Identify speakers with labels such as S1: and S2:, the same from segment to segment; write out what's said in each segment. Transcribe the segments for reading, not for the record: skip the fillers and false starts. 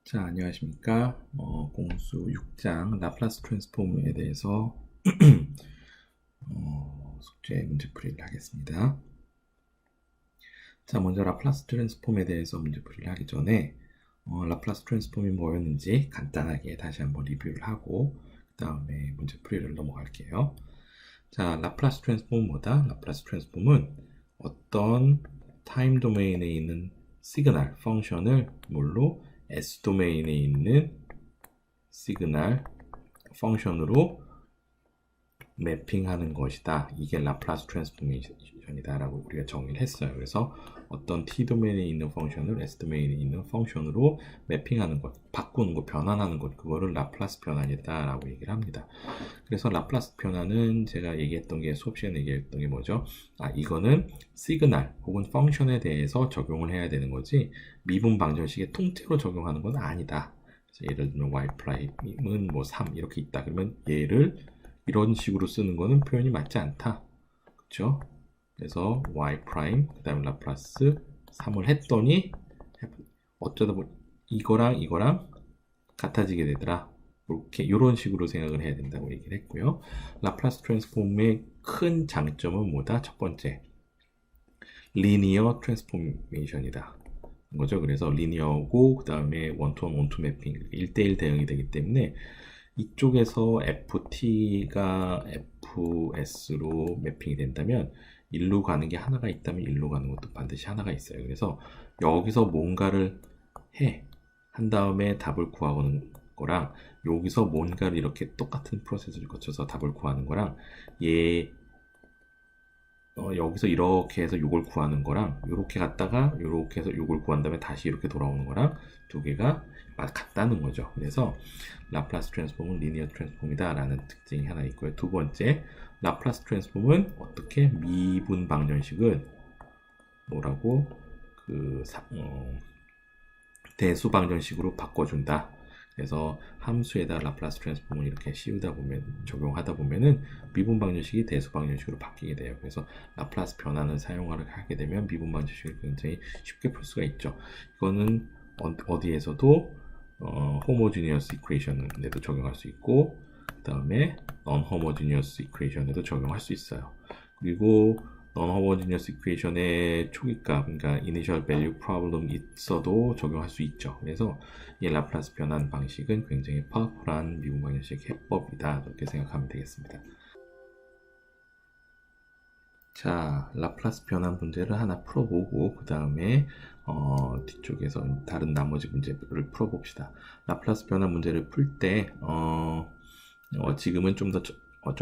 S1: 자, 안녕하십니까. 공수 6장 라플라스 트랜스폼에 대해서 숙제 문제풀이를 하겠습니다. 자, 먼저 라플라스 트랜스폼에 대해서 문제풀이를 하기 전에 라플라스 트랜스폼이 뭐였는지 간단하게 다시 한번 리뷰를 하고 그 다음에 문제풀이를 넘어갈게요. 자, 라플라스 트랜스폼은 뭐다? 라플라스 트랜스폼은 어떤 타임 도메인에 있는 시그널 펑션을 뭘로 S 도메인에 있는 시그널 펑션으로 매핑하는 것이다. 이게 라플라스 트랜스포메이션이다 라고 우리가 정의를 했어요. 그래서 어떤 T 도메인에 있는 펑션을 S 도메인에 있는 펑션으로 매핑하는 것, 바꾸는 것, 변환하는 것, 그거를 라플라스 변환이다 라고 얘기를 합니다. 그래서 라플라스 변환은 제가 얘기했던 게 수업 시간에 얘기했던 게 뭐죠? 이거는 시그널 혹은 펑션에 대해서 적용을 해야 되는 거지 미분 방정식의 통째로 적용하는 건 아니다. 그래서 예를 들면 y 프라임은 뭐 3 이렇게 있다. 그러면 얘를 이런 식으로 쓰는 거는 표현이 맞지 않다. 그렇죠? 그래서 y 프라임 그다음에 라플라스 3을 했더니 어쩌다 보니 이거랑 같아지게 되더라. 이렇게 이런 식으로 생각을 해야 된다고 얘기를 했고요. 라플라스 트랜스폼의 큰 장점은 뭐다? 첫 번째, 리니어 트랜스포메이션이다. 거죠. 그래서 리니어고 그 다음에 원투원 원투 매핑 1대1 대응이 되기 때문에 이쪽에서 FT가 FS로 매핑이 된다면 일로 가는 게 하나가 있다면 일로 가는 것도 반드시 하나가 있어요. 그래서 여기서 뭔가를 한 다음에 답을 구하는 거랑 여기서 뭔가를 이렇게 똑같은 프로세스를 거쳐서 답을 구하는 거랑 여기서 이렇게 해서 이걸 구하는 거랑 이렇게 갔다가 이렇게 해서 이걸 구한 다음에 다시 이렇게 돌아오는 거랑 두 개가 같다는 거죠. 그래서 라플라스 트랜스폼은 리니어 트랜스폼이다 라는 특징이 하나 있고요. 두 번째, 라플라스 트랜스폼은 어떻게 미분 방정식은 뭐라고 대수 방정식으로 바꿔준다. 그래서 함수에다 라플라스 트랜스폼을 이렇게 적용하다 보면은 미분 방정식이 대수 방정식으로 바뀌게 돼요. 그래서 라플라스 변환을 하게 되면 미분 방정식을 굉장히 쉽게 풀 수가 있죠. 이거는 어디에서도 호모지니어스 이퀘이션에도 적용할 수 있고 그 다음에 non homogeneous equation에도 적용할 수 있어요. 그리고 non homogeneous equation의 초기값, 그러니까 initial value problem 있어도 적용할 수 있죠. 그래서 이 라플라스 변환 방식은 굉장히 파워풀한 미분 방정식 해법이다. 이렇게 생각하면 되겠습니다. 자, 라플라스 변환 문제를 하나 풀어보고 그 다음에 뒤쪽에서 다른 나머지 문제를 풀어봅시다. 라플라스 변환 문제를 풀 때 지금은 좀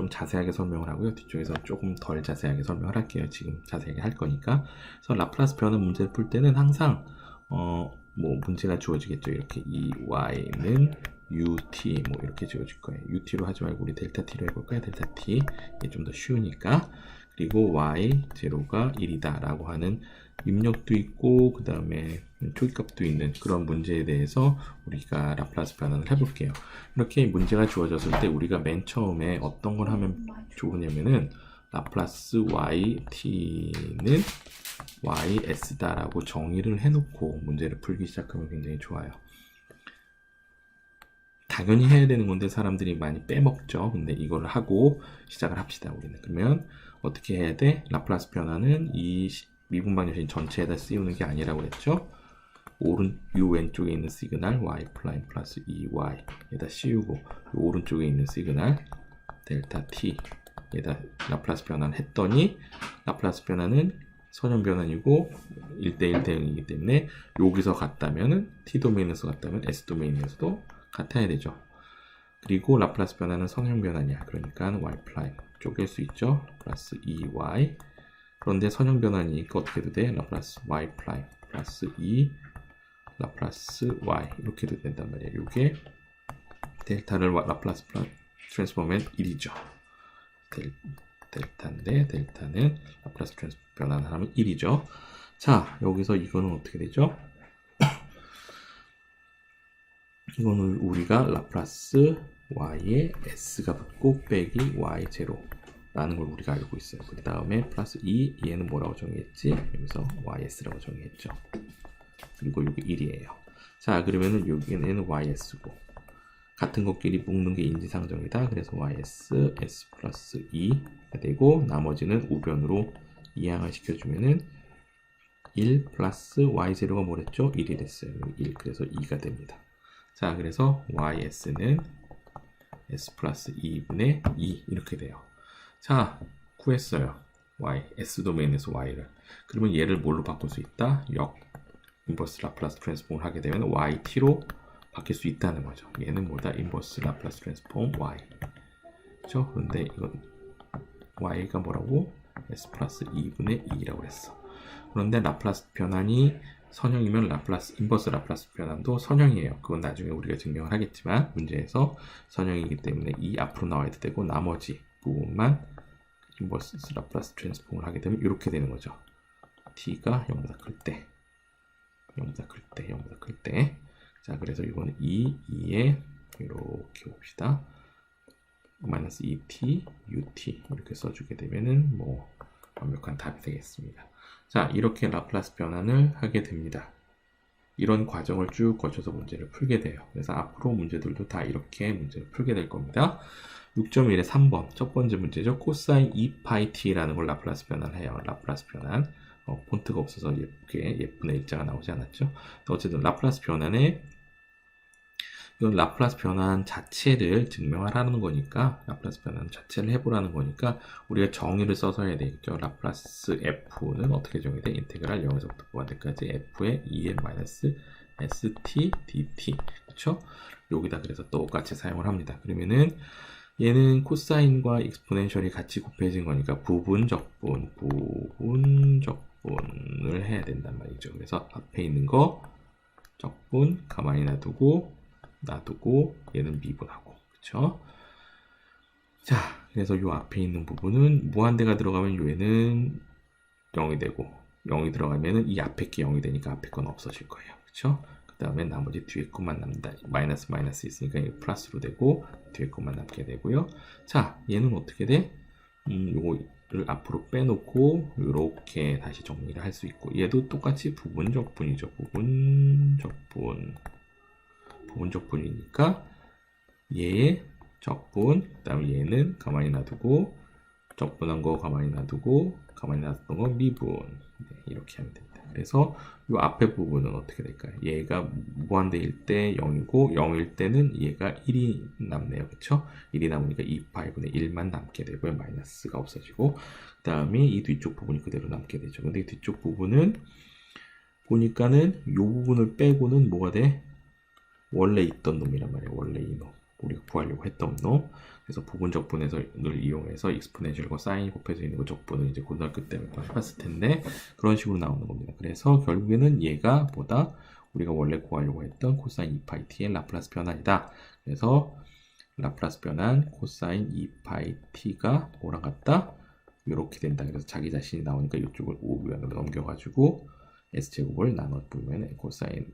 S1: 자세하게 설명을 하고요. 뒤쪽에서 조금 덜 자세하게 설명을 할게요. 지금 자세하게 할 거니까. 그래서 라플라스 변환 문제를 풀 때는 항상 뭐 문제가 주어지겠죠. 이렇게 이 y는 ut 뭐 이렇게 주어질 거예요. ut로 하지 말고 우리 델타 t로 해볼까요? 델타 t 이게 좀 더 쉬우니까. 그리고 y 제로가 1이다 라고 하는 입력도 있고 그 다음에 초기값도 있는 그런 문제에 대해서 우리가 라플라스 변환을 해볼게요. 이렇게 문제가 주어졌을 때 우리가 맨 처음에 어떤 걸 하면 좋으냐면은 라플라스 yt는 ys다 라고 정의를 해놓고 문제를 풀기 시작하면 굉장히 좋아요. 당연히 해야 되는 건데 사람들이 많이 빼먹죠. 근데 이거를 하고 시작을 합시다. 우리는 그러면 어떻게 해야 돼? 라플라스 변화는 이 미분 방정식 전체에다 씌우는 게 아니라고 그랬죠. 이 왼쪽에 있는 시그널 y 프라임 플러스 2y에다 씌우고 이 오른쪽에 있는 시그널 델타 t에다 라플라스 변환을 했더니 라플라스 변화는 선형 변환이고 1대1 대응이기 때문에 여기서 같다면은 t 도메인에서 같다면 s 도메인에서도 같아야 되죠. 그리고 라플라스 변화는 선형 변환이야. 그러니까 y 프라임 쪼갤 수 있죠. 플러스 2y. 그런데 선형 변환이니까 어떻게 해도 돼? 라플라스 y 프라임 플러스 2 라플라스 y 이렇게 된단 말이에요. 이게 델타를 라플라스 트랜스폼은 1이죠. 델타인데 델타는 라플라스 트랜스폼 변환을 하면 1이죠. 자, 여기서 이거는 어떻게 되죠? 이거는 우리가 라플라스 y에 s가 붙고 빼기 y 제로 라는 걸 우리가 알고 있어요. 그 다음에 플러스 2, 얘는 뭐라고 정의했지? 여기서 ys라고 정의했죠. 그리고 여기 1이에요. 자, 그러면은 여기는 ys고 같은 것끼리 묶는 게 인지상정이다. 그래서 ys s 플러스 2가 되고 나머지는 우변으로 이항을 시켜주면은 1 플러스 y0가 뭐랬죠? 1이 됐어요. 1, 그래서 2가 됩니다. 자, 그래서 ys는 s 플러스 2분의 2 이렇게 돼요. 자, 구했어요. y, s 도메인에서 y를. 그러면 얘를 뭘로 바꿀 수 있다? 인버스 라플라스 트랜스폼을 하게 되면 yt로 바뀔 수 있다는 거죠. 얘는 뭐다? 인버스 라플라스 트랜스폼 y. 그렇죠? 그런데 이건 y가 뭐라고? s 플러스 2분의 2라고 했어. 그런데 라플라스 변환이 선형이면 인버스 라플라스 변환도 선형이에요. 그건 나중에 우리가 증명을 하겠지만 문제에서 선형이기 때문에 이 앞으로 나와야 되고 나머지 부분만 인버스 라플라스 트랜스폼을 하게 되면 이렇게 되는 거죠. t가 0보다 클 때, 0보다 클 때, 0보다 클 때. 자, 그래서 이거는 2에 이렇게 봅시다. 마이너스 2t, ut 이렇게 써주게 되면은 뭐 완벽한 답이 되겠습니다. 자, 이렇게 라플라스 변환을 하게 됩니다. 이런 과정을 쭉 거쳐서 문제를 풀게 돼요. 그래서 앞으로 문제들도 다 이렇게 문제를 풀게 될 겁니다. 6.1의 3번 첫 번째 문제죠. 코사인 2파이 t라는 걸 라플라스 변환해요. 라플라스 변환. 폰트가 없어서 예쁜 일자가 나오지 않았죠. 어쨌든 라플라스 변환에 이건 라플라스 변환 자체를 증명하라는 거니까 라플라스 변환 자체를 해보라는 거니까 우리가 정의를 써서 해야 되겠죠. 라플라스 f는 어떻게 정의돼? 인테그랄 0에서부터 무한대까지 f의 2n 마이너스 st dt 그렇죠? 여기다 그래서 똑같이 사용을 합니다. 그러면은 얘는 코사인과 익스포넨셜이 같이 곱해진 거니까 부분적분을 해야 된단 말이죠. 그래서 앞에 있는 거 적분 가만히 놔두고 얘는 미분하고 그쵸? 자, 그래서 요 앞에 있는 부분은 무한대가 들어가면 얘는 0이 되고 0이 들어가면은 이 앞에 게 0이 되니까 앞에 건 없어질 거예요. 그쵸? 그 다음에 나머지 뒤에 것만 남는다. 마이너스 있으니까 플러스로 되고 뒤에 것만 남게 되고요. 자, 얘는 어떻게 돼? 요거를 앞으로 빼놓고 이렇게 다시 정리를 할 수 있고 얘도 똑같이 부분적분이죠. 부분적분이니까 얘의 적분, 그 다음에 얘는 가만히 놔두고 적분한 거 가만히 놔두고 가만히 놔뒀던 거 미분. 네, 이렇게 하면 됩니다. 그래서 이 앞에 부분은 어떻게 될까요? 얘가 무한대일 때 0이고 0일 때는 얘가 1이 남네요. 그쵸? 1이 남으니까 2파이분의 1만 남게 되고요. 마이너스가 없어지고 그 다음에 이 뒤쪽 부분이 그대로 남게 되죠. 근데 이 뒤쪽 부분은 보니까는 이 부분을 빼고는 뭐가 돼? 원래 있던 놈이란 말이에요. 원래 이 놈. 우리가 구하려고 했던 놈. 그래서 부분적분을 이용해서 익스포넨셜과 사인 곱해져 있는 그 적분을 이제 고등학교 때 몇 번 해봤을 텐데 그런 식으로 나오는 겁니다. 그래서 결국에는 얘가 보다 우리가 원래 구하려고 했던 코사인 2파이 t의 라플라스 변환이다. 그래서 라플라스 변환 코사인 2파이 t가 뭐랑 같다? 이렇게 된다. 그래서 자기 자신이 나오니까 이쪽을 우변으로 넘겨가지고 s제곱을 나눠보면 코사인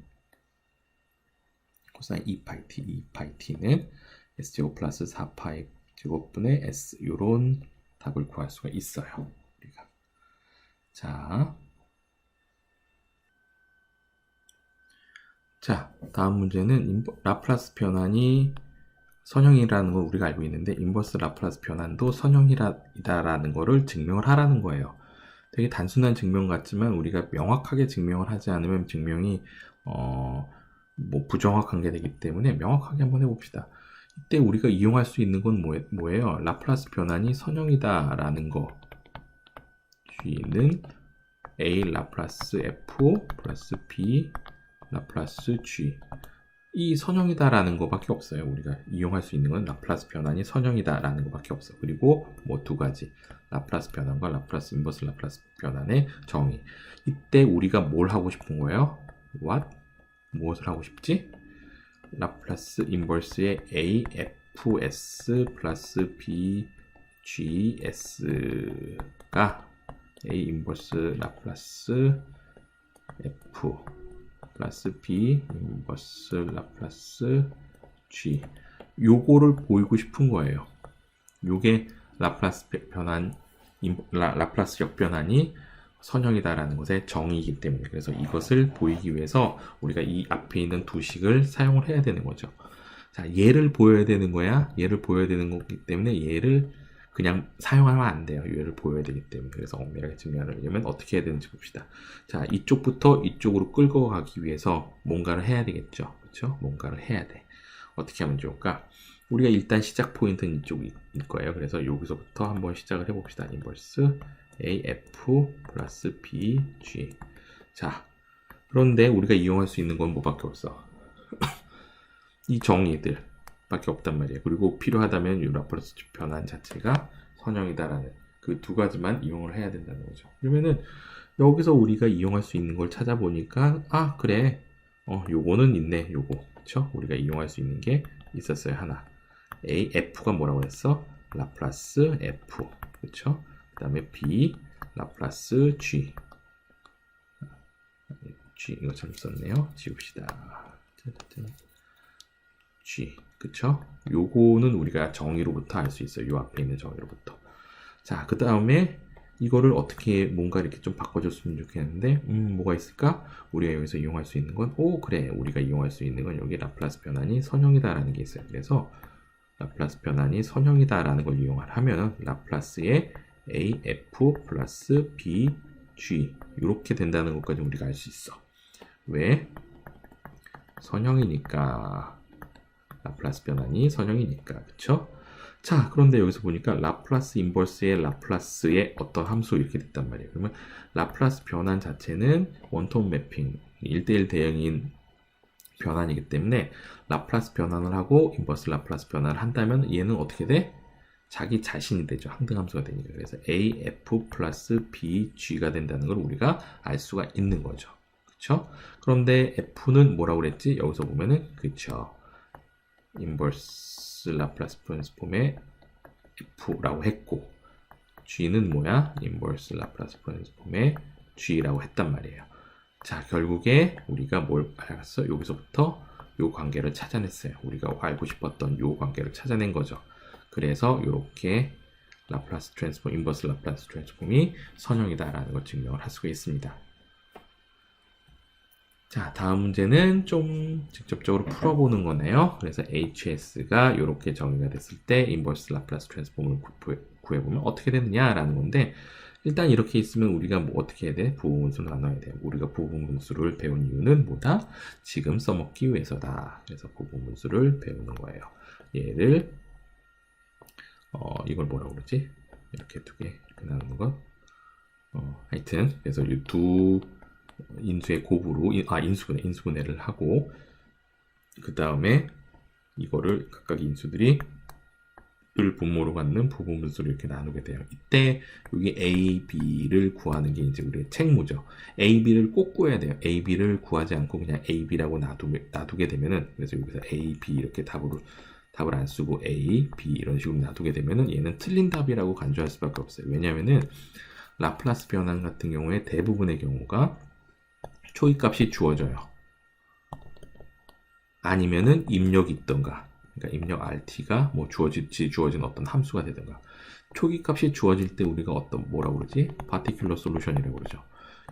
S1: 2파이 t는 s제곱 플러스 4파이 제곱분의 s 이런 답을 구할 수가 있어요. 우리가. 자, 다음 문제는 라플라스 변환이 선형이라는 걸 우리가 알고 있는데 인버스 라플라스 변환도 선형이다라는 거를 증명을 하라는 거예요. 되게 단순한 증명 같지만 우리가 명확하게 증명을 하지 않으면 증명이 뭐 부정확한 게 되기 때문에 명확하게 한번 해봅시다. 이때 우리가 이용할 수 있는 건 뭐예요? 라플라스 변환이 선형이다 라는 거. G는 A 라플라스 F 플러스 B 라플라스 G. 이 선형이다 라는 거밖에 없어요. 우리가 이용할 수 있는 건 라플라스 변환이 선형이다 라는 거밖에 없어. 그리고 뭐 두 가지. 라플라스 변환과 라플라스 인버스 라플라스 변환의 정의. 이때 우리가 뭘 하고 싶은 거예요? 무엇을 하고 싶지? 라플라스 인버스의 AFS 플러스 BGS가 A 인버스 라플라스 F 플러스 B 인버스 라플라스 G 요거를 보이고 싶은 거예요. 요게 라플라스 변환 라플라스 역변환이 선형이다라는 것의 정의이기 때문에 그래서 이것을 보이기 위해서 우리가 이 앞에 있는 두 식을 사용을 해야 되는 거죠. 자, 얘를 보여야 되는 거야. 얘를 보여야 되는 거기 때문에 얘를 그냥 사용하면 안 돼요. 얘를 보여야 되기 때문에. 그래서 엄밀하게 증명하려면 어떻게 해야 되는지 봅시다. 자, 이쪽부터 이쪽으로 끌고 가기 위해서 뭔가를 해야 되겠죠. 그렇죠? 뭔가를 해야 돼. 어떻게 하면 좋을까? 우리가 일단 시작 포인트는 이쪽일 거예요. 그래서 여기서부터 한번 시작을 해봅시다. 인버스 AF 플러스 BG. 자, 그런데 우리가 이용할 수 있는 건 뭐밖에 없어? 이 정의들 밖에 없단 말이에요. 그리고 필요하다면 이 라플라스 변환 자체가 선형이다라는 그 두 가지만 이용을 해야 된다는 거죠. 그러면은 여기서 우리가 이용할 수 있는 걸 찾아보니까 아 그래 요거는 있네. 요거 그쵸? 우리가 이용할 수 있는 게 있었어요. 하나 AF가 뭐라고 했어? 라플라스 F 그쵸? 그 다음에 B 라플라스 G 이거 참 썼네요. 지웁시다. G 그쵸? 요거는 우리가 정의로부터 알 수 있어요. 요 앞에 있는 정의로부터. 자, 그 다음에 이거를 어떻게 뭔가 이렇게 좀 바꿔줬으면 좋겠는데 뭐가 있을까? 우리가 여기서 이용할 수 있는 건 그래 우리가 이용할 수 있는 건 여기 라플라스 변환이 선형이다라는 게 있어요. 그래서 라플라스 변환이 선형이다라는 걸 이용하면 라플라스의 AF 플러스 BG 이렇게 된다는 것까지 우리가 알 수 있어. 왜? 선형이니까. 라플라스 변환이 선형이니까. 그쵸? 자, 그런데 여기서 보니까 라플라스 인버스의 라플라스의 어떤 함수 이렇게 됐단 말이에요. 그러면 라플라스 변환 자체는 원톤 매핑 1대1 대응인 변환이기 때문에 라플라스 변환을 하고 인버스 라플라스 변환을 한다면 얘는 어떻게 돼? 자기 자신이 되죠. 항등함수가 되니까. 그래서 AF 플러스 BG가 된다는 걸 우리가 알 수가 있는 거죠. 그쵸? 그런데 F는 뭐라고 그랬지? 여기서 보면은 그쵸. 인버스 라플라스 트랜스폼의 F라고 했고 G는 뭐야? 인버스 라플라스 트랜스폼의 G라고 했단 말이에요. 자, 결국에 우리가 뭘 알았어? 여기서부터 요 관계를 찾아냈어요. 우리가 알고 싶었던 요 관계를 찾아낸 거죠. 그래서 이렇게 라플라스 트랜스폼, 인버스 라플라스 트랜스폼이 선형이다라는 걸 증명을 할 수가 있습니다. 자, 다음 문제는 좀 직접적으로 풀어보는 거네요. 그래서 HS가 이렇게 정의가 됐을 때 인버스 라플라스 트랜스폼을 구해보면 어떻게 되느냐라는 건데 일단 이렇게 있으면 우리가 뭐 어떻게 해야 돼? 부분분수를 나눠야 돼요. 우리가 부분분수를 배운 이유는 뭐다? 지금 써먹기 위해서다. 그래서 부분분수를 배우는 거예요. 얘를 이걸 뭐라고 그러지? 이렇게 두 개 이렇게 나누는 거. 하여튼 그래서 이 두 인수의 곱으로 인수분해를 하고 그 다음에 이거를 각각 인수들이 을 분모로 갖는 부분분수를 이렇게 나누게 돼요. 이때 여기 A, B를 구하는 게 이제 우리의 책무죠. A, B를 꼭 구해야 돼요. A, B를 구하지 않고 그냥 A, B라고 놔두게 되면은 그래서 여기서 A, B 이렇게 답을 안 쓰고 A, B 이런 식으로 놔두게 되면은 얘는 틀린 답이라고 간주할 수밖에 없어요. 왜냐면은 라플라스 변환 같은 경우에 대부분의 경우가 초기값이 주어져요. 아니면은 입력이 있던가. 그러니까 입력 RT가 뭐 주어진 어떤 함수가 되든가. 초기값이 주어질 때 우리가 뭐라고 그러지? particular solution이라고 그러죠.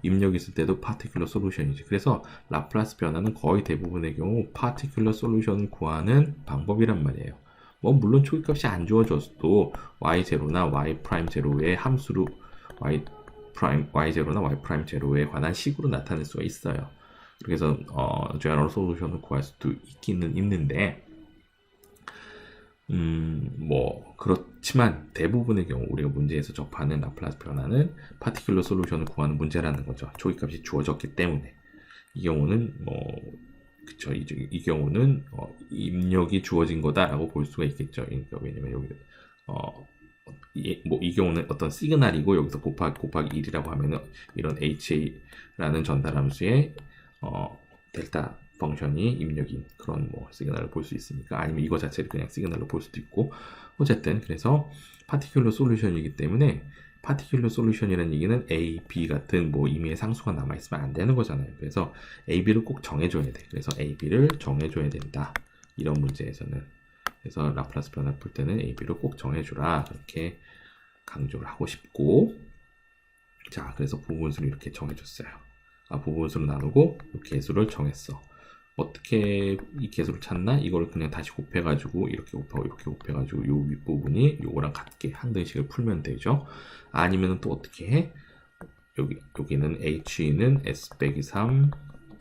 S1: 입력이 있을 때도 particular solution이지. 그래서 라플라스 변화는 거의 대부분의 경우 particular solution을 구하는 방법이란 말이에요. 뭐 물론 초기값이 안 주어졌어도 y0나 y'0의 함수로 y0나 y'0에 관한 식으로 나타낼 수가 있어요. 그래서 general solution을 구할 수도 있기는 있는데 뭐 그렇지만 대부분의 경우 우리가 문제에서 접하는 라플라스 변화는 particular solution을 구하는 문제라는 거죠. 초기값이 주어졌기 때문에 이 경우는 그쵸 이 경우는 입력이 주어진 거다라고 볼 수가 있겠죠. 그러니까 왜냐면 여기 이 경우는 어떤 시그널이고 여기서 곱하기 1이라고 하면은 이런 HA라는 전달함수의 델타 펑션이 입력인 그런 뭐 시그널을 볼 수 있으니까 아니면 이거 자체를 그냥 시그널로 볼 수도 있고 어쨌든 그래서 particular solution이기 때문에 particular solution이라는 얘기는 A, B 같은 뭐 임의의 상수가 남아있으면 안 되는 거잖아요. 그래서 A, B를 꼭 정해줘야 돼. 그래서 A, B를 정해줘야 된다. 이런 문제에서는 그래서 라플라스 변화를 풀 때는 A, B를 꼭 정해주라. 그렇게 강조를 하고 싶고 자, 그래서 부분수를 이렇게 정해줬어요. 부분수로 나누고 이 개수를 정했어. 어떻게 이 개수를 찾나? 이걸 그냥 다시 곱해가지고 이렇게 곱하고 이렇게 곱해가지고 요 윗부분이 요거랑 같게 한 등식을 풀면 되죠. 아니면 또 어떻게 해? 여기는 H는 S 빼기 3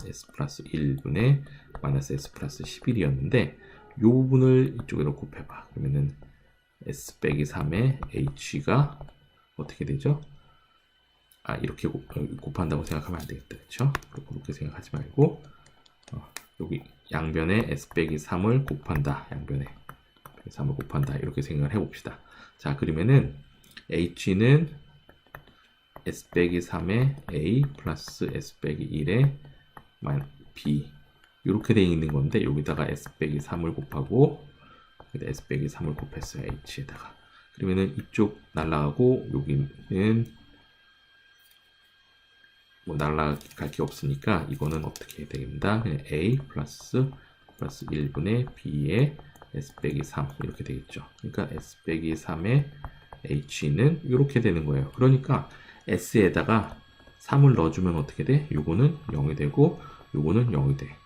S1: S 플러스 1분의 마이너스 S 플러스 11이었는데 요 부분을 이쪽으로 곱해봐. 그러면은 S 빼기 3의 H가 어떻게 되죠? 이렇게 곱한다고 생각하면 안 되겠다. 그렇죠? 그렇게 생각하지 말고 여기 양변에 S 빼기 3을 곱한다. 양변에 3을 곱한다. 이렇게 생각을 해봅시다. 자, 그러면은 H는 S 빼기 3의 A 플러스 S 빼기 1의 B 이렇게 되어 있는 건데 여기다가 S 빼기 3을 곱하고 S 빼기 3을 곱했어요. H에다가. 그러면은 이쪽 날라가고 여기는 뭐 날라갈 게 없으니까 이거는 어떻게 됩니다. 그냥 A 플러스 1분의 B의 S 빼기 3 이렇게 되겠죠. 그러니까 S 빼기 3의 H는 이렇게 되는 거예요. 그러니까 S에다가 3을 넣어주면 어떻게 돼? 요거는 0이 되고 요거는 0이 돼.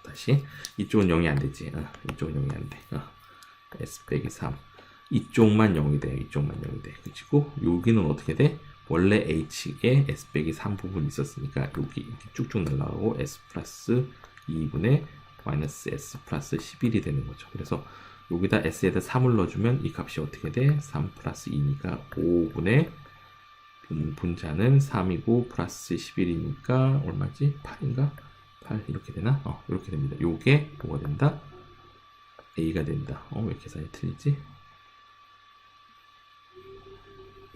S1: 다시 이쪽은 0이 안 되지. 이쪽은 0이 안 돼. S 빼기 3 이쪽만 0이 돼. 이쪽만 0이 돼. 그리고 여기는 어떻게 돼? 원래 H에 S 빼기 3 부분이 있었으니까 여기 이렇게 쭉쭉 날아가고 S 플러스 2분의 마이너스 S 플러스 11이 되는 거죠. 그래서 여기다 S에다 3을 넣어주면 이 값이 어떻게 돼? 3 플러스 2니까 5분의 분자는 3이고 플러스 11이니까 얼마지? 8인가? 8 이렇게 되나? 이렇게 됩니다. 요게 뭐가 된다? A가 된다. 왜 계산이 틀리지?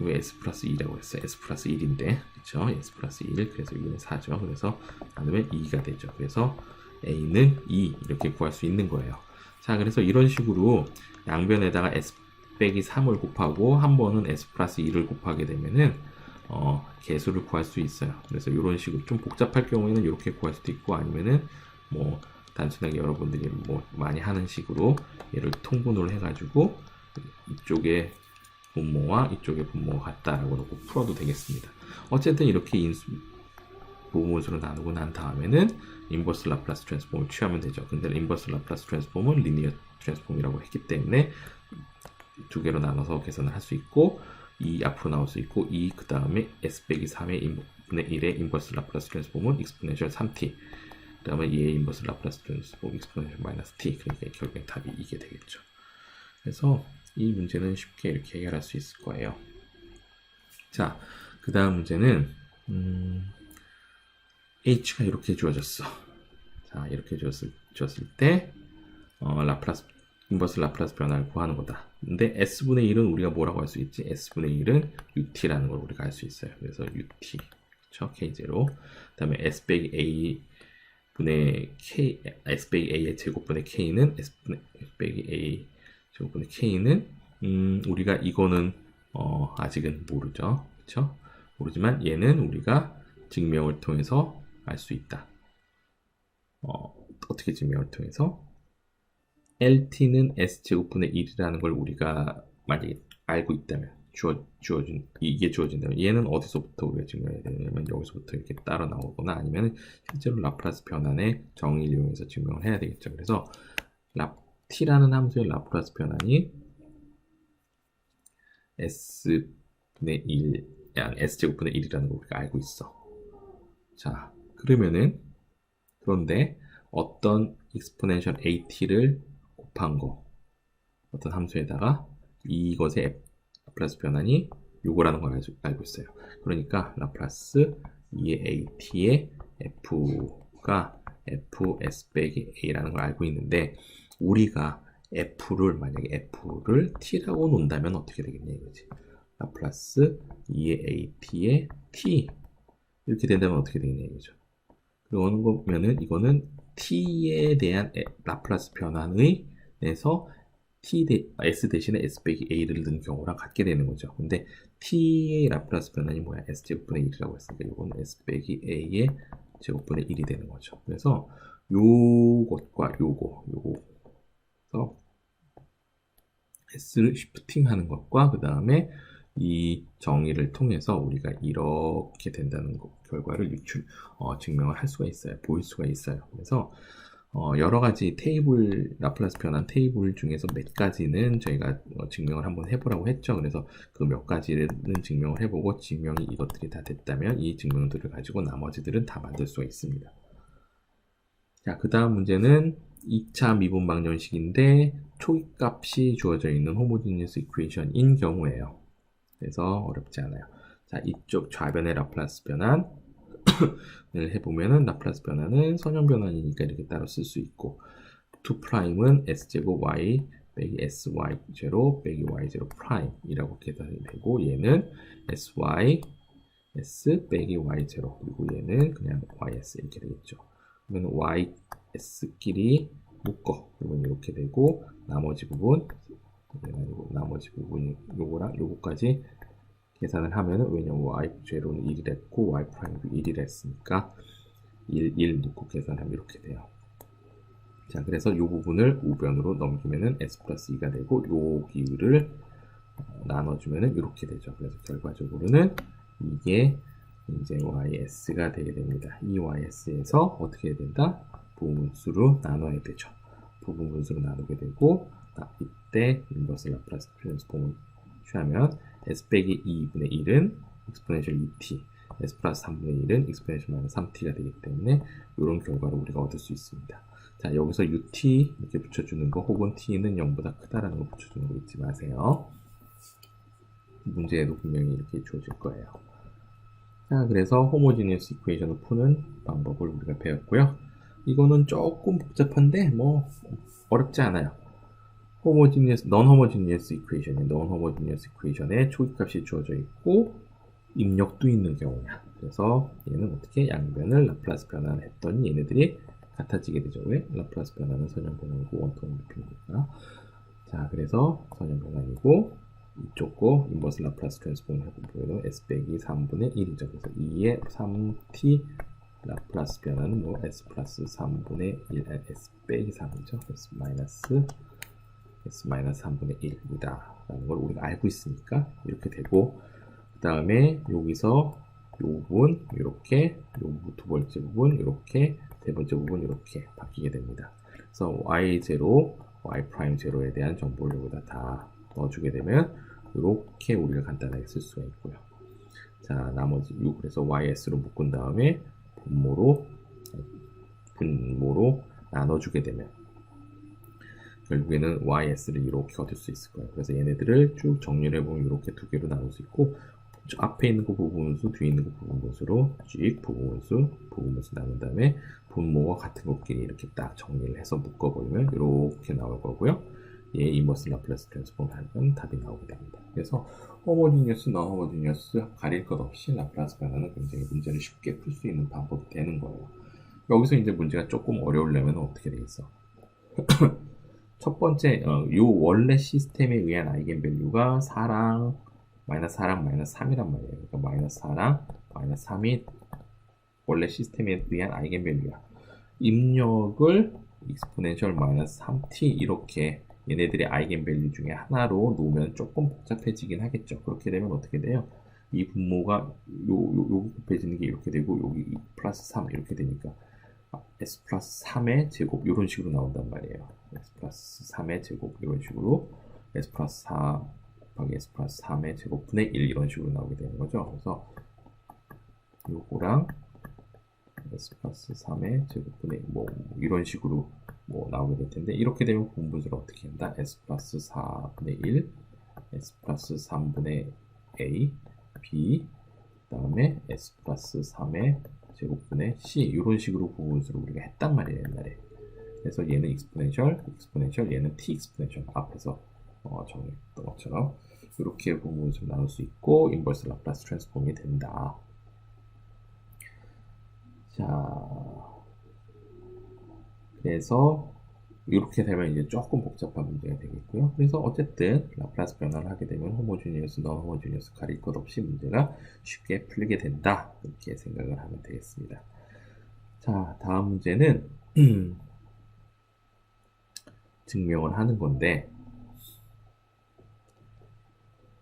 S1: 왜 S 플러스 2라고 했어요? S 플러스 1인데 그쵸? S 플러스 1 그래서 여기는 4죠. 그래서 나누면 2가 되죠. 그래서 A는 2 이렇게 구할 수 있는 거예요. 자, 그래서 이런 식으로 양변에다가 S 빼기 3을 곱하고 한 번은 S 플러스 2를 곱하게 되면은 개수를 구할 수 있어요. 그래서 이런 식으로 좀 복잡할 경우에는 이렇게 구할 수도 있고 아니면은 뭐 단순하게 여러분들이 뭐 많이 하는 식으로 얘를 통분으로 해가지고 이쪽에 분모와 이쪽의 분모가 같다라고 놓고 풀어도 되겠습니다. 어쨌든 이렇게 부분수로 나누고 난 다음에는 인버스 라플라스 트랜스폼을 취하면 되죠. 근데 인버스 라플라스 트랜스폼은 리니어 트랜스폼이라고 했기 때문에 두 개로 나눠서 계산을 할 수 있고 이 앞으로 나올 수 있고 이 그 다음에 S 빼기 3의 1분의 1의 인버스 라플라스 트랜스폼은 익스포넨셜 3t 그 다음에 2의 인버스 라플라스 트랜스폼 익스포넨셜 마이너스 t 그러니까 결국엔 답이 이게 되겠죠. 그래서 이 문제는 쉽게 이렇게 해결할 수 있을 거예요. 자, 그 다음 문제는 h가 이렇게 주어졌어. 자, 이렇게 주었을 때 인버스 라플라스 변화를 구하는 거다. 근데 s분의 1은 우리가 뭐라고 할 수 있지? s분의 1은 ut라는 걸 우리가 알 수 있어요. 그래서 ut, 그쵸? k0. 그 다음에 s 빼기 a 분의 k, s 빼기 a의 제곱분의 k는 s 빼기 a 제곱분의 k는 우리가 이거는 아직은 모르죠. 그쵸? 모르지만 얘는 우리가 증명을 통해서 알 수 있다. 어떻게 증명을 통해서? LT는 S제곱분의 1이라는 걸 우리가 만약에 알고 있다면 이게 주어진다면 얘는 어디서부터 우리가 증명해야 되냐면 여기서부터 이렇게 따로 나오거나 아니면 실제로 라플라스 변환의 정의를 이용해서 증명을 해야 되겠죠. 그래서 T라는 함수의 라플라스 변환이 S분의 1, S제곱분의 1이라는 걸 우리가 알고 있어. 자, 그런데 어떤 exponential AT를 곱한 거, 어떤 함수에다가 이것의 라플라스 변환이 요거라는 걸 알고 있어요. 그러니까 라플라스 2의 AT의 F가 FS 빼기 A라는 걸 알고 있는데 우리가 만약에 F를 T라고 놓는다면 어떻게 되겠냐 이거지. 라플라스 2의 AT의 T 이렇게 된다면 어떻게 되겠냐 이거죠. 그러는 거면은 이거는 t에 대한 라플라스 변환의 에서 s 대신에 s 빼기 a를 넣은 경우랑 같게 되는 거죠. 근데 t의 라플라스 변환이 뭐야? s제곱분의 1이라고 했으니까 이거는 s 빼기 a의 제곱분의 1이 되는 거죠. 그래서 요것과 요거 그래서 s를 시프팅 하는 것과 그 다음에 이 정의를 통해서 우리가 이렇게 된다는 결과를 증명을 할 수가 있어요. 보일 수가 있어요. 그래서 여러 가지 테이블, 라플라스 변환 테이블 중에서 몇 가지는 저희가 증명을 한번 해보라고 했죠. 그래서 그 몇 가지는 증명을 해보고 증명이 이것들이 다 됐다면 이 증명들을 가지고 나머지들은 다 만들 수가 있습니다. 자, 그 다음 문제는 2차 미분 방정식인데 초기값이 주어져 있는 호모지니어스 이퀘이션인 경우에요. 그래서 어렵지 않아요. 자, 이쪽 좌변의 라플라스 변환 해보면은 라플라스 변환은 선형 변환이니까 이렇게 따로 쓸 수 있고 2'은 s제곱 y 빼기 sy0 빼기 y0 프라임이라고 계산이 되고 얘는 sy s 빼기 y0 그리고 얘는 그냥 ys 이렇게 되겠죠. 그러면 ys끼리 묶어 그러면 이렇게 되고 나머지 부분 나머지 부분이 요거랑 요거까지 계산을 하면은 왜냐면 y0는 1이라 했고 y'도 1이라 했으니까 1 넣고 계산하면 이렇게 돼요. 자, 그래서 이 부분을 우변으로 넘기면은 s 플러스 2가 되고 요 비율을 나눠주면은 이렇게 되죠. 그래서 결과적으로는 이게 이제 ys가 되게 됩니다. 이 ys에서 어떻게 해야 된다? 부분수로 나눠야 되죠. 부분수로 나누게 되고 이때 인버스 라플라스 트랜스폼을 취하면 s 빼기 2분의 1은 exponential 2t s 플러스 3분의 1은 exponential 마이너스 3t가 되기 때문에 이런 결과를 우리가 얻을 수 있습니다. 자, 여기서 ut 이렇게 붙여주는 거 혹은 t는 0보다 크다라는 거 붙여주는 거 잊지 마세요. 문제에도 분명히 이렇게 주어질 거예요. 자, 그래서 호모지니어스 이퀘이션을 푸는 방법을 우리가 배웠고요. 이거는 조금 복잡한데 뭐 어렵지 않아요. non homogeneous equation에 초기값이 주어져 있고 입력도 있는 경우야. 그래서 얘는 어떻게 양변을 라플라스 변환했더니 얘네들이 같아지게 되죠. 왜? 라플라스 변환은 선형 변환이고 원통은 루핑이니까. 자, 그래서 선형 변환이고 이쪽 거 인버스 라플라스 트랜스폼 해보면 s 빼기 3분의 1이죠. 그래서 2의 3t 라플라스 변화는 뭐 s 플러스 3분의 1 s 빼기 3이죠. s 마이너스 3분의 1이다 라는 걸 우리가 알고 있으니까 이렇게 되고 그 다음에 여기서 이 부분 이렇게 두 번째 부분 이렇게 세 번째 부분 이렇게 바뀌게 됩니다. 그래서 y0 y'0에 대한 정보를 여기다 다 넣어주게 되면 이렇게 우리가 간단하게 쓸 수가 있고요. 자, 나머지 그래서 ys로 묶은 다음에 분모로 나눠주게 되면 결국에는 ys를 이렇게 얻을 수 있을 거예요. 그래서 얘네들을 쭉 정리를 해보면 이렇게 두 개로 나눌 수 있고 앞에 있는 거 부분분수, 뒤에 있는 거 부분분수로 쭉 부분분수 나눈 다음에 분모와 같은 것끼리 이렇게 딱 정리를 해서 묶어버리면 이렇게 나올 거고요. 얘 인버스 라플라스 트랜스폼 하면 답이 나오게 됩니다. 그래서 호모지니어스, non 호모지니어스 가릴 것 없이 라플라스 변화는 굉장히 문제를 쉽게 풀 수 있는 방법이 되는 거예요. 여기서 이제 문제가 조금 어려우려면 어떻게 되겠어? 첫 번째, 요 원래 시스템에 의한 아이겐밸류가 4랑 마이너스 3이란 말이에요. 그러니까 마이너스 4랑 마이너스 3이 원래 시스템에 의한 아이겐밸류야. 입력을 exponential 마이너스 3t 이렇게 얘네들의 아이겐밸류 중에 하나로 놓으면 조금 복잡해지긴 하겠죠. 그렇게 되면 어떻게 돼요? 이 분모가 여기 곱해지는 게 이렇게 되고 여기 플러스 3 이렇게 되니까 s 플러스 3의 제곱 이런 식으로 나온단 말이에요. s 플러스 3의 제곱 이런 식으로 s 플러스 4 곱하기 s 플러스 3의 제곱분의 1 이런 식으로 나오게 되는 거죠. 그래서 요거랑 s 플러스 3의 제곱분의 뭐 이런 식으로 뭐 나오게 될 텐데 이렇게 되면 분분수를 어떻게 한다? s 플러스 4분의 1 s 플러스 3분의 a b 그 다음에 s 플러스 3의 제곱분의 c 이런 식으로 부분수를 우리가 했단 말이에요 옛날에. 그래서 얘는 exponential 얘는 t exponential 앞에서 정했던 것처럼 이렇게 부분수를 나눌 수 있고 인버스 라플라스 트랜스폼이 된다. 자, 그래서 이렇게 되면 이제 조금 복잡한 문제가 되겠고요. 그래서 어쨌든 라플라스 변화를 하게 되면 호모지니어스, non 호모지니어스 가릴 것 없이 문제가 쉽게 풀리게 된다. 이렇게 생각을 하면 되겠습니다. 자, 다음 문제는 증명을 하는 건데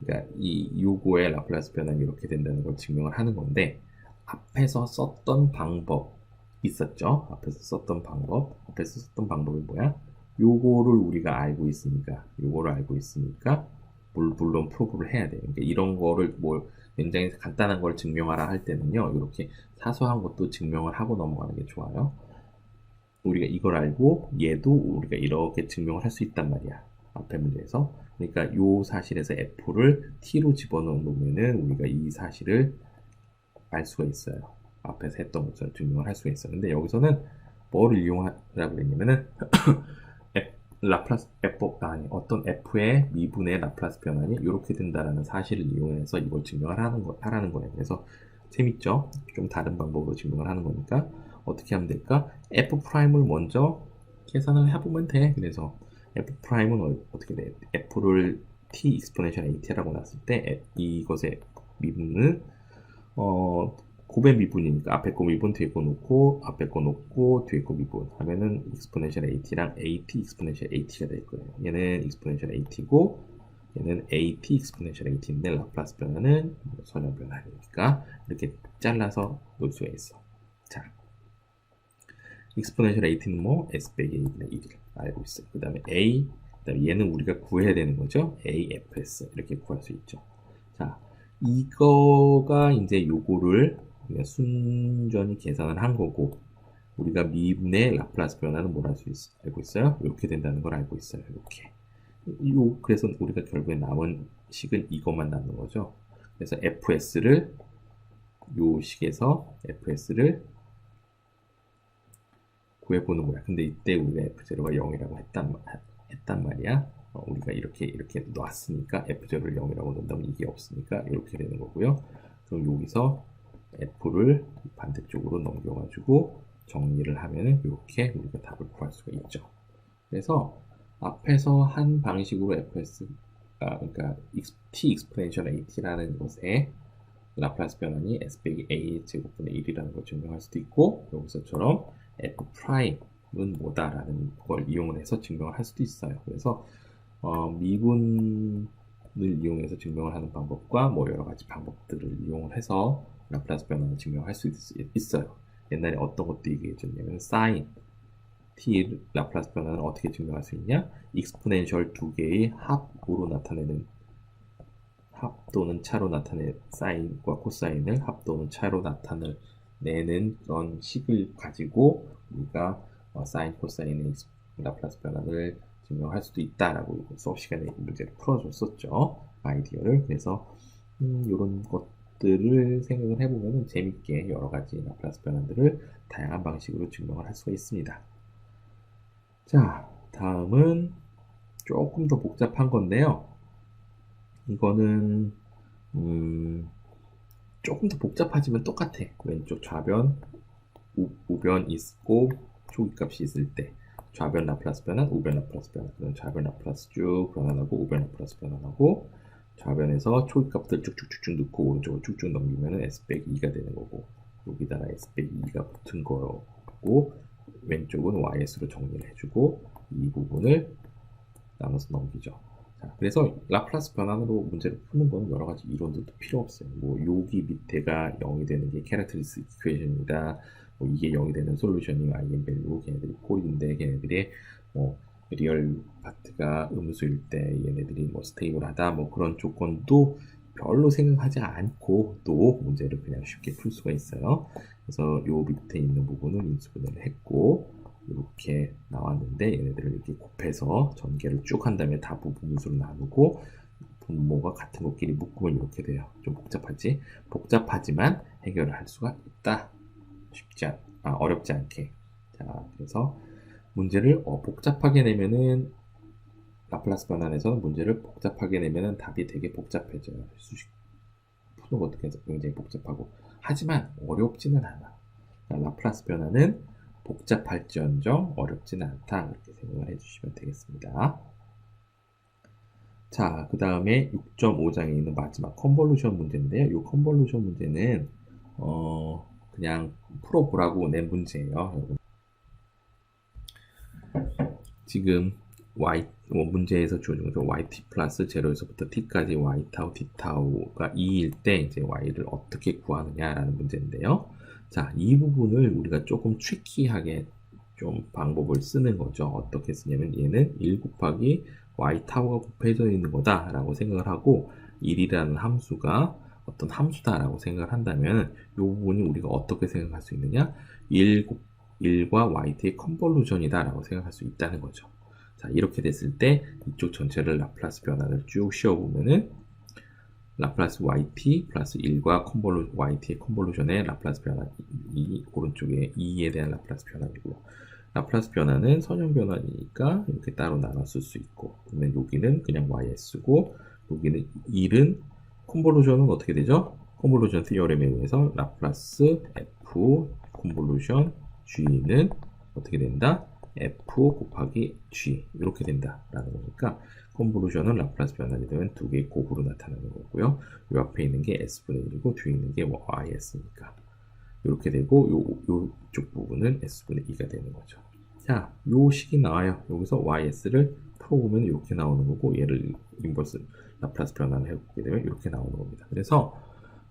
S1: 그러니까 이 요거의 라플라스 변환이 이렇게 된다는 걸 증명을 하는 건데 앞에서 썼던 방법 있었죠? 앞에서 썼던 방법이 뭐야? 요거를 우리가 알고 있으니까 물론 프로브를 해야 돼요. 그러니까 이런 거를 뭐 굉장히 간단한 걸 증명하라 할 때는요, 이렇게 사소한 것도 증명을 하고 넘어가는 게 좋아요. 우리가 이걸 알고 얘도 우리가 이렇게 증명을 할 수 있단 말이야. 앞에 문제에서. 그러니까 요 사실에서 F를 T로 집어넣으면은 우리가 이 사실을 알 수가 있어요. 앞에서 했던 것처럼 증명을 할 수가 있어요. 근데 여기서는 뭐를 이용하라고 했냐면은 라플라스 F 아니 어떤 F의 미분의 라플라스 변환이 이렇게 된다라는 사실을 이용해서 이걸 증명을 하라는 거예요. 그래서 재밌죠? 좀 다른 방법으로 증명을 하는 거니까 어떻게 하면 될까? F'을 먼저 계산을 해보면 돼. 그래서 F'은 어떻게 돼? F를 T 익스포넨셜 AT라고 놨을 때 이것의 미분은 곱의 미분이니까 앞에 거 미분 뒤에 거 놓고 앞에 거 놓고 뒤에 거 미분 하면은 익스포넨셜 AT랑 AT 익스포넨셜 AT가 될 거예요. 얘는 익스포넨셜 AT고 얘는 AT 익스포넨셜 AT인데 라플라스 변화는 선형 변화니까 이렇게 잘라서 놓을 수가 있어. 자, 익스포넨셜 AT는 뭐 S 빼기 A분의 1을 알고 있어요. 그 다음에 A, 그다음에 얘는 우리가 구해야 되는 거죠. AFS 이렇게 구할 수 있죠. 자, 이거가 이제 요거를 순전히 계산을 한 거고 우리가 미분의 라플라스 변화는 뭘 알고 있어요? 이렇게 된다는 걸 알고 있어요. 이렇게. 그래서 우리가 결국에 남은 식은 이것만 남는 거죠. 그래서 FS를 요 식에서 FS를 구해보는 거야. 근데 이때 우리가 F0가 0이라고 했단 말이야. 우리가 이렇게 놨으니까 F0를 0이라고 놓는다면 이게 없으니까 이렇게 되는 거고요. 그럼 여기서 F를 반대쪽으로 넘겨가지고 정리를 하면은 이렇게 우리가 답을 구할 수가 있죠. 그래서 앞에서 한 방식으로 그러니까 T 익스포넨셜 AT라는 것에 라플라스 변환이 S 빼기 A 제곱분의 1이라는 걸 증명할 수도 있고 여기서처럼 F'은 뭐다라는 걸 이용을 해서 증명을 할 수도 있어요. 그래서 미분을 이용해서 증명을 하는 방법과 뭐 여러 가지 방법들을 이용을 해서 라플라스 변환을 증명할 수 있어요. 옛날에 어떤 것도 얘기해줬냐면 사인 t 라플라스 변환을 어떻게 증명할 수 있냐? 익스포넨셜 두 개의 합으로 나타내는 합 또는 차로 나타낸 사인과 코사인을 합 또는 차로 나타내는 그런 식을 가지고 우리가 사인, 코사인의 라플라스 변환을 증명할 수도 있다라고 수업 시간에 문제를 풀어줬었죠. 아이디어를. 그래서 이런 것들을 생각을 해보면 재밌게 여러 가지 라플라스 변환들을 다양한 방식으로 증명을 할 수가 있습니다. 자, 다음은 조금 더 복잡한 건데요. 이거는 조금 더 복잡하지만 똑같아. 왼쪽 좌변, 우변 있고 초기값이 있을 때 좌변 라플라스 변환, 우변 라플라스 변환. 그럼 좌변 라플라스 쭉 변환하고 우변 라플라스 변환하고 좌변에서 초기값들 쭉쭉쭉쭉 넣고 오른쪽으로 쭉쭉 넘기면 S 빼기 2가 되는 거고 여기다가 S 빼기 2가 붙은 거고 왼쪽은 YS로 정리를 해주고 이 부분을 나눠서 넘기죠. 자, 그래서 라플라스 변환으로 문제를 푸는 건 여러 가지 이론들도 필요 없어요. 뭐 여기 밑에가 0이 되는 게 캐릭터리스틱 이퀘이션이다. 뭐 이게 0이 되는 솔루션이 아이겐밸류, 걔네들이 폴인데 걔네들의 뭐 리얼 파트가 음수일 때 얘네들이 뭐 스테이블하다 뭐 그런 조건도 별로 생각하지 않고 또 문제를 그냥 쉽게 풀 수가 있어요. 그래서 요 밑에 있는 부분은 인수분해를 했고 이렇게 나왔는데 얘네들을 이렇게 곱해서 전개를 쭉 한 다음에 다 부분수로 나누고 분모가 같은 것끼리 묶으면 이렇게 돼요. 좀 복잡하지? 복잡하지만 해결을 할 수가 있다. 어렵지 않게. 자, 그래서 문제를 복잡하게 내면은 라플라스 변환에서는 문제를 복잡하게 내면은 답이 되게 복잡해져요. 수식 푸는 것도 굉장히 복잡하고 하지만 어렵지는 않아. 그러니까 라플라스 변환은 복잡할지언정 어렵지는 않다. 이렇게 생각을 해주시면 되겠습니다. 자, 그 다음에 6.5장에 있는 마지막 컨볼루션 문제인데요. 이 컨볼루션 문제는 그냥 풀어보라고 낸 문제예요. 지금 문제에서 주어진 거죠. yt 플러스 0에서부터 t까지 y타우 d타우가 2일 때 이제 y를 어떻게 구하느냐라는 문제인데요. 자, 이 부분을 우리가 조금 트리키하게 좀 방법을 쓰는 거죠. 어떻게 쓰냐면 얘는 1 곱하기 y타우가 곱해져 있는 거다라고 생각을 하고 1이라는 함수가 어떤 함수다라고 생각을 한다면 이 부분이 우리가 어떻게 생각할 수 있느냐? 1과 yt의 컨볼루션이다라고 생각할 수 있다는 거죠. 자, 이렇게 됐을 때 이쪽 전체를 라플라스 변화를 쭉 씌워보면은 라플라스 yt 플러스 1과 yt의 컨볼루션의 라플라스 변화 오른쪽에 2에 대한 라플라스 변화이고요. 라플라스 변화는 선형 변화니까 이렇게 따로 나눠 쓸 수 있고, 그러면 여기는 그냥 ys고 여기는 1은 컨볼루션은 어떻게 되죠? 컨볼루션 티어렘에 의해서 라플라스 f 컨볼루션 g는 어떻게 된다? f 곱하기 g 이렇게 된다라는 거니까 컨볼루션은 라플라스 변환이 되면 두 개의 곱으로 나타나는 거고요. 이 앞에 있는 게 s분의 1이고 뒤에 있는 게 ys니까 이렇게 되고 이쪽 부분은 s분의 2가 되는 거죠. 자, 요 식이 나와요. 여기서 ys를 풀어보면 이렇게 나오는 거고 얘를 인버스 라플라스 변환을 해보게 되면 이렇게 나오는 겁니다. 그래서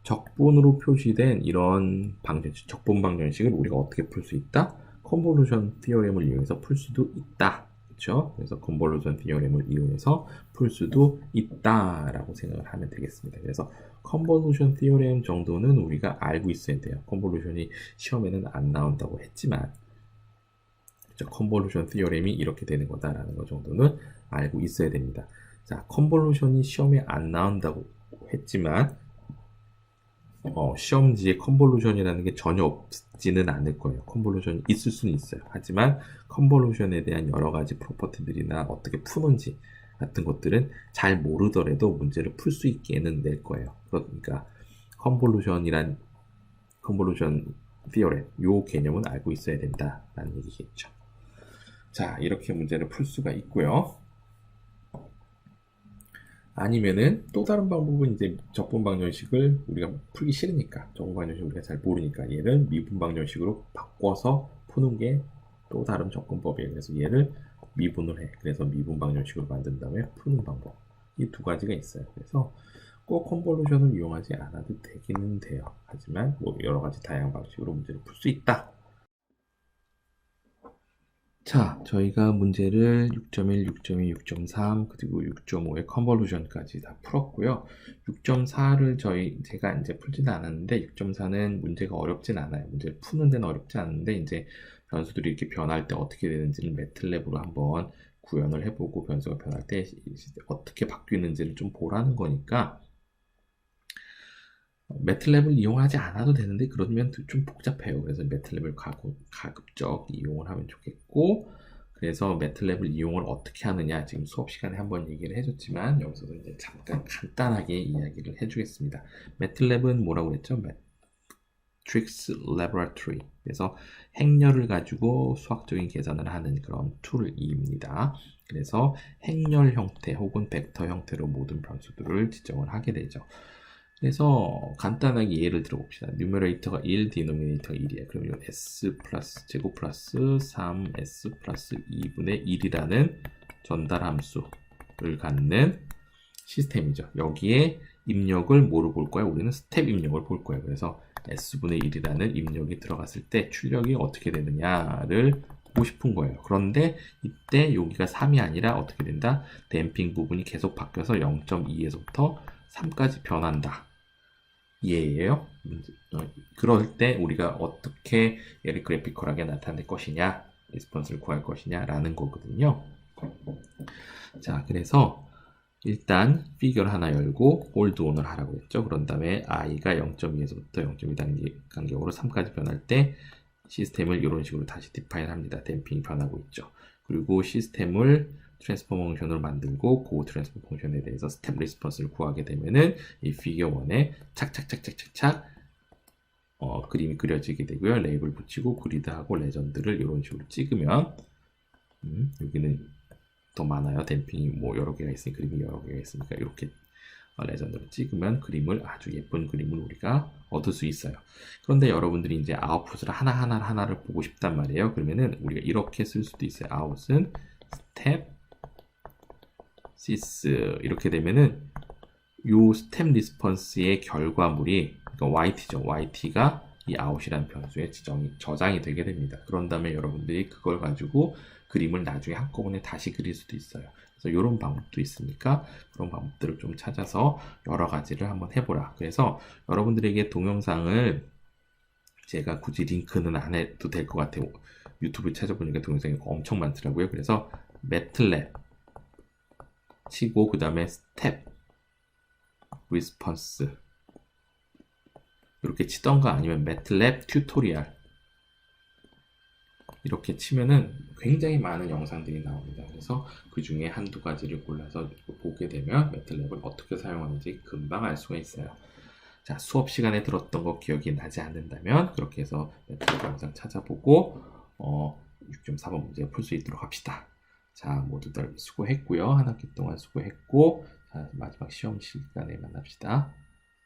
S1: 적분으로 표시된 이런 적분 방정식을 우리가 어떻게 풀 수 있다? 컨볼루션 티어렘을 이용해서 풀 수도 있다. 그렇죠? 그래서 컨볼루션 티어렘을 이용해서 풀 수도 있다라고 생각을 하면 되겠습니다. 그래서 컨볼루션 티어렘 정도는 우리가 알고 있어야 돼요. 컨볼루션이 시험에는 안 나온다고 했지만 컨볼루션 티어렘이 이렇게 되는 거다라는 것 정도는 알고 있어야 됩니다. 자, 컨볼루션이 시험에 안 나온다고 했지만 시험지에 컨볼루션이라는 게 전혀 없지는 않을 거예요. 컨볼루션이 있을 수는 있어요. 하지만 컨볼루션에 대한 여러 가지 프로퍼티들이나 어떻게 푸는지 같은 것들은 잘 모르더라도 문제를 풀 수 있게는 낼 거예요. 그러니까 컨볼루션 티어렘 요 개념은 알고 있어야 된다라는 얘기겠죠. 자, 이렇게 문제를 풀 수가 있고요. 아니면은 또 다른 방법은 이제 적분 방정식을 우리가 풀기 싫으니까, 적분 방정식 우리가 잘 모르니까 얘를 미분 방정식으로 바꿔서 푸는 게 또 다른 접근법이에요. 그래서 얘를 미분을 해. 그래서 미분 방정식으로 만든 다음에 푸는 방법. 이 두 가지가 있어요. 그래서 꼭 컨볼루션을 이용하지 않아도 되기는 돼요. 하지만 뭐 여러 가지 다양한 방식으로 문제를 풀 수 있다. 자, 저희가 문제를 6.1, 6.2, 6.3 그리고 6.5의 컨볼루션까지 다 풀었고요. 6.4를 제가 이제 풀지는 않았는데 6.4는 문제가 어렵진 않아요. 문제를 푸는 데는 어렵지 않은데 이제 변수들이 이렇게 변할 때 어떻게 되는지를 매틀랩으로 한번 구현을 해보고 변수가 변할 때 어떻게 바뀌는지를 좀 보라는 거니까 매틀랩을 이용하지 않아도 되는데 그러면 좀 복잡해요. 그래서 매틀랩을 가급적 이용을 하면 좋겠고, 그래서 매틀랩을 이용을 어떻게 하느냐 지금 수업 시간에 한번 얘기를 해줬지만 여기서도 이제 잠깐 간단하게 이야기를 해주겠습니다. 매틀랩은 뭐라고 했죠? Matrix Laboratory. 그래서 행렬을 가지고 수학적인 계산을 하는 그런 툴입니다. 그래서 행렬 형태 혹은 벡터 형태로 모든 변수들을 지정을 하게 되죠. 그래서 간단하게 예를 들어봅시다. 뉴머레이터가 1, 디노미네이터가 1이야. 그러면 s 플러스 제곱 플러스 3s 플러스 2분의 1이라는 전달 함수를 갖는 시스템이죠. 여기에 입력을 뭐로 볼 거야? 우리는 스텝 입력을 볼 거예요. 그래서 s분의 1이라는 입력이 들어갔을 때 출력이 어떻게 되느냐를 보고 싶은 거예요. 그런데 이때 여기가 3이 아니라 어떻게 된다? 댐핑 부분이 계속 바뀌어서 0.2에서부터 3까지 변한다. 이해예요? 그럴 때 우리가 어떻게 얘를 그래피컬하게 나타낼 것이냐, 리스폰스를 구할 것이냐 라는 거거든요. 자, 그래서 일단 피규어를 하나 열고 홀드 온을 하라고 했죠. 그런 다음에 i가 0.2에서부터 0.2 간격으로 3까지 변할 때 시스템을 이런 식으로 다시 디파인 합니다. 댐핑이 변하고 있죠. 그리고 시스템을 트랜스포머 펑션으로 만들고 그 트랜스포머 펑션에 대해서 스텝 리스폰스를 구하게 되면은 이 피겨 1에 착착착착착착 그림이 그려지게 되고요. 레이블 붙이고 그리드하고 레전드를 이런 식으로 찍으면 여기는 더 많아요. 댐핑이 뭐 여러 개가 있으니 그림이 여러 개가 있으니까 이렇게 레전드를 찍으면 그림을 아주 예쁜 그림을 우리가 얻을 수 있어요. 그런데 여러분들이 이제 아웃풋을 하나를 보고 싶단 말이에요. 그러면은 우리가 이렇게 쓸 수도 있어요. 아웃은 스텝 sys 이렇게 되면은 요 스텝 리스폰스의 결과물이 그러니까 yt죠. yt가 이 out이라는 변수에 저장이 되게 됩니다. 그런 다음에 여러분들이 그걸 가지고 그림을 나중에 한꺼번에 다시 그릴 수도 있어요. 그래서 이런 방법도 있으니까 그런 방법들을 좀 찾아서 여러 가지를 한번 해보라. 그래서 여러분들에게 동영상을 제가 굳이 링크는 안 해도 될 것 같아요. 유튜브 찾아보니까 동영상이 엄청 많더라고요. 그래서 매틀랩 치고 그 다음에 스텝 리스폰스 이렇게 치던가 아니면 매틀랩 튜토리얼 이렇게 치면은 굉장히 많은 영상들이 나옵니다. 그래서 그 중에 한두 가지를 골라서 보게 되면 매틀랩을 어떻게 사용하는지 금방 알 수가 있어요. 자, 수업 시간에 들었던 거 기억이 나지 않는다면 그렇게 해서 매틀랩 영상 찾아보고 6.4번 문제 풀 수 있도록 합시다. 자, 모두들 수고했고요. 한 학기 동안 수고했고 자, 마지막 시험 시간에 만납시다.